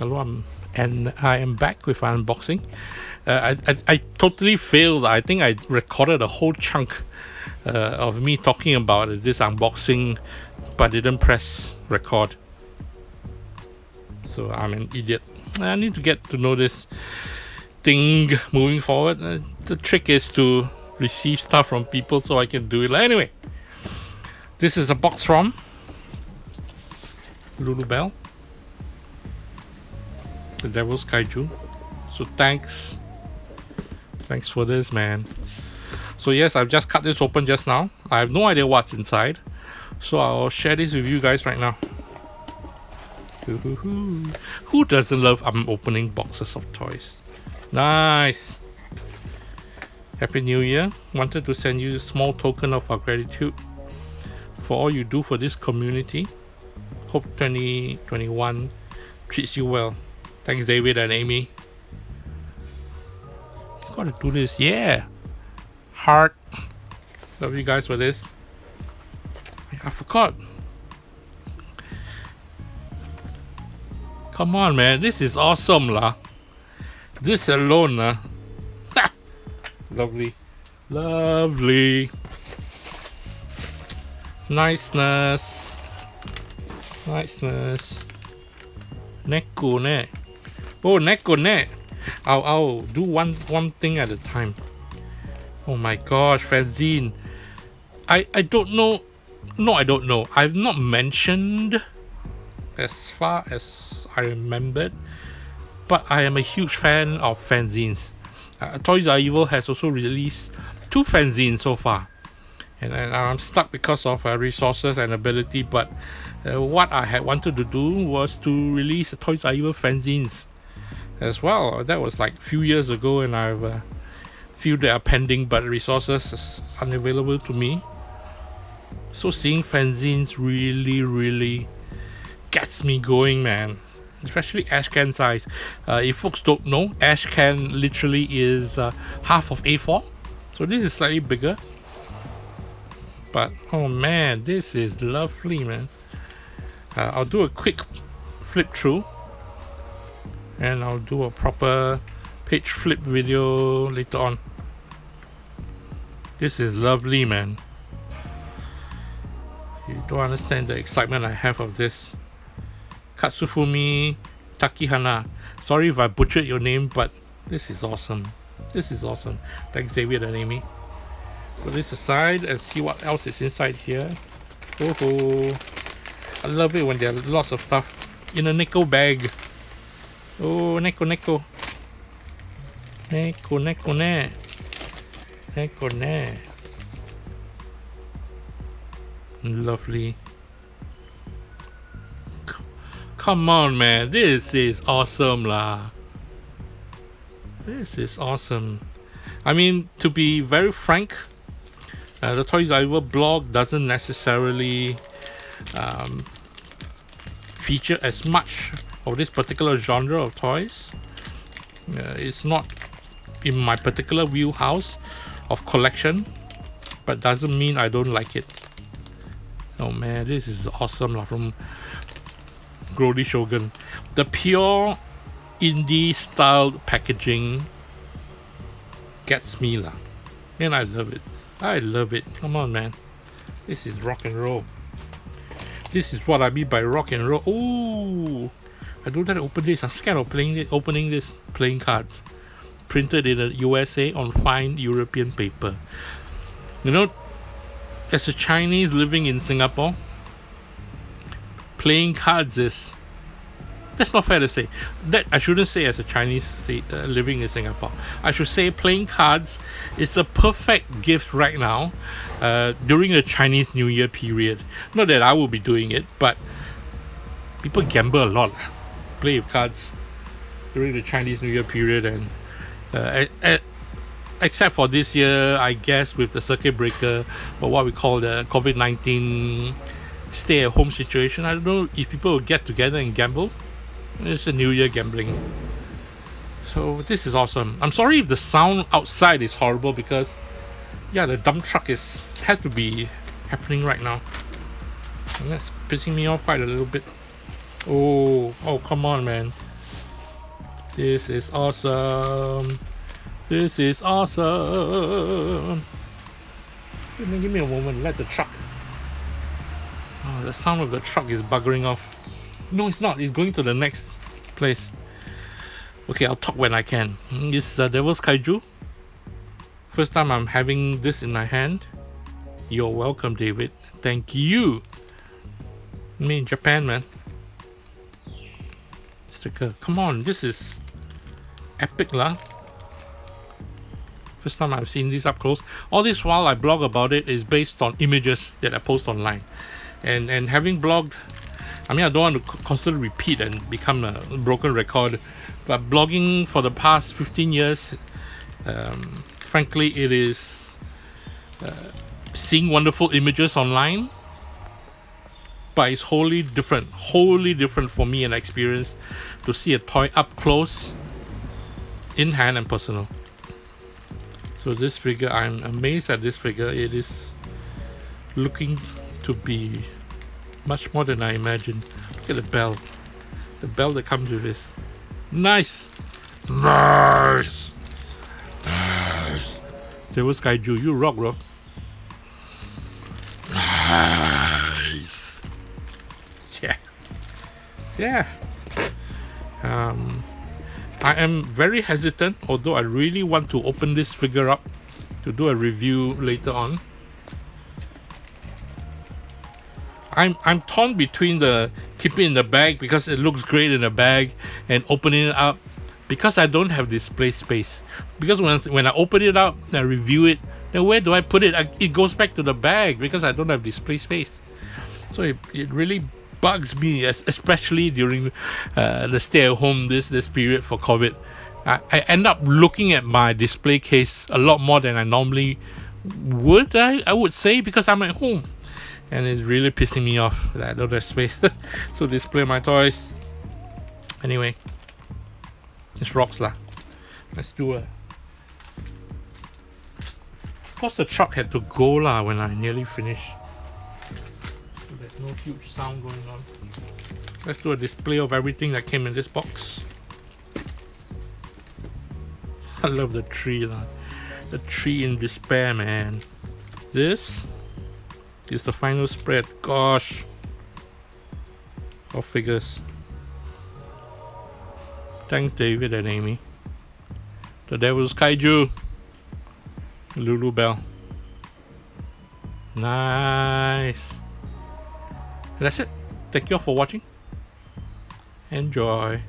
Hello, and I am back with an unboxing. I totally failed. I think I recorded a whole chunk of me talking about this unboxing, but didn't press record. So I'm an idiot. I need to get to know this thing moving forward. The trick is to receive stuff from people so I can do it. Anyway, this is a box from Lulubell, the Devil's Kaiju. So thanks for this, man. So yes, I've just cut this open just now. I have no idea what's inside, so I'll share this with you guys right now. Who doesn't love opening boxes of toys? Nice. Happy New Year. Wanted to send you a small token of our gratitude for all you do for this community. Hope 2021 treats you well. Thanks, David and Amy. Gotta do this, yeah. Heart. Love you guys for this. I forgot. Come on, man. This is awesome, lah. This alone, lah. Lovely. Lovely. Niceness. Niceness. Neko ne. Oh, neko ne. I'll do one thing at a time. Oh my gosh, fanzine. I don't know. No, I don't know. I've not mentioned as far as I remembered, but I am a huge fan of fanzines. Toys Are Evil has also released 2 fanzines so far, and I'm stuck because of resources and ability, but what I had wanted to do was to release Toys Are Evil fanzines as well. That was like a few years ago, and I've few that are pending, but resources is unavailable to me. So seeing fanzines really gets me going, man. Especially ash can size. If folks don't know, ash can literally is half of A4, so this is slightly bigger. But oh man, this is lovely, man. I'll do a quick flip through, and I'll do a proper page flip video later on. This is lovely, man. You don't understand the excitement I have of this. Katsufumi Takihana. Sorry if I butchered your name, but this is awesome. This is awesome. Thanks, David and Amy. Put this aside and see what else is inside here. Oh, I love it when there are lots of stuff in a Neko bag. Oh, Neko. Neko ne. Neko ne. Lovely. Come on, man. This is awesome, lah. This is awesome. I mean, to be very frank, the Toys Are Evil blog doesn't necessarily feature as much of this particular genre of toys. It's not in my particular wheelhouse of collection, but doesn't mean I don't like it. Oh man, this is awesome, lah, from Grody Shogun. The pure indie styled packaging gets me, lah. And I love it. I love it. Come on, man. This is rock and roll. This is what I mean by rock and roll. Oh, I don't dare to open this. I'm scared of opening this. Playing cards printed in the USA on fine European paper. You know, as a Chinese living in Singapore, playing cards is, that's not fair to say. That I shouldn't say as a Chinese living in Singapore. I should say playing cards is a perfect gift right now during the Chinese New Year period. Not that I will be doing it, but people gamble a lot, play with cards during the Chinese New Year period, and except for this year, I guess, with the circuit breaker, or what we call the COVID-19 stay-at-home situation, I don't know if people will get together and gamble. It's a New Year gambling. So this is awesome. I'm sorry if the sound outside is horrible, because yeah, the dump truck has to be happening right now, and that's pissing me off quite a little bit. Oh, come on, man. This is awesome. This is awesome. Give me a moment. Let the truck. Oh, the sound of the truck is buggering off. No, it's not. It's going to the next place. Okay, I'll talk when I can. This is Devil's Kaiju. First time I'm having this in my hand. You're welcome, David. Thank you. Me in Japan, man. Sticker. Come on, this is epic lah. First time I've seen this up close. All this while I blog about it is based on images that I post online. And having blogged, I mean, I don't want to constantly repeat and become a broken record, but blogging for the past 15 years, frankly, it is seeing wonderful images online, but it's wholly different for me an experience to see a toy up close, in hand and personal. So this figure, I'm amazed at this figure. It is looking to be much more than I imagined. Look at the bell that comes with this. Nice. There was Kaiju, you rock, bro. Nice. Yeah. I am very hesitant, although I really want to open this figure up to do a review later on. I'm torn between the keeping it in the bag because it looks great in the bag and opening it up because I don't have display space. Because when I open it up and I review it, then where do I put it? It goes back to the bag because I don't have display space. So it really bugs me, especially during the stay at home this period for COVID. I end up looking at my display case a lot more than I normally would, I would say, because I'm at home. And it's really pissing me off that I don't have space to display my toys. Anyway, it's rocks lah. Let's do a... Of course the truck had to go lah when I nearly finished. So there's no huge sound going on. Let's do a display of everything that came in this box. I love the tree lah. The tree in despair, man. This is the final spread. Gosh, of figures. Thanks David and Amy. The Devil's Kaiju Lulubell. Nice. And that's it. Thank you all for watching. Enjoy.